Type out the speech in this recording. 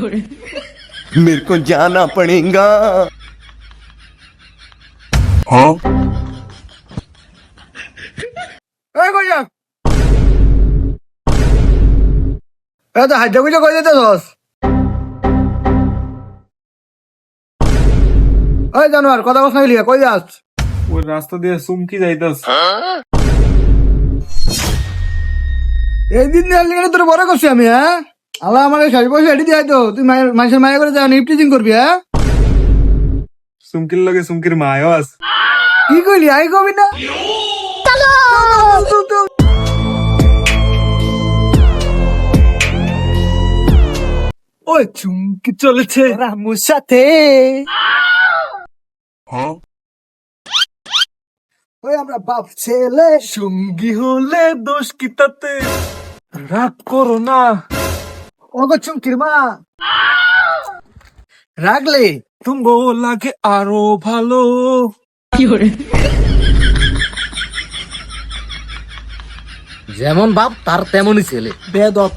मेरे को जाना पड़ेगा। এই কই যা এ তো হাইজা গুজা কই যেতেছস ওই জানোয়ার কথা বস না লিয়া কই যাস ওই রাস্তা দিয়ে চুমকি যাইতাস। এই দিন নিয়ে তোর বড় করছি আমি হ্যাঁ আল্লাহ আমার শেষ বয়সে এটি দিয়ে তো তুই মানুষের মায়া করে যা নিপটিজিং করবি হ্যাঁ চুমকির লগে চুমকির মায়ও আছে। কি কইলি আই কবি না ওই চুমকি চলেছে রামুর সাথে ওই আমরা বাপ ছেলে সঙ্গী হলে দোষ কি তাতে, রাগ করো না। ওগো চুমকির মা রাগলে তুমগো লাগে আরো ভালো। যেমন বাপ তার তেমনই ছেলে। বেদব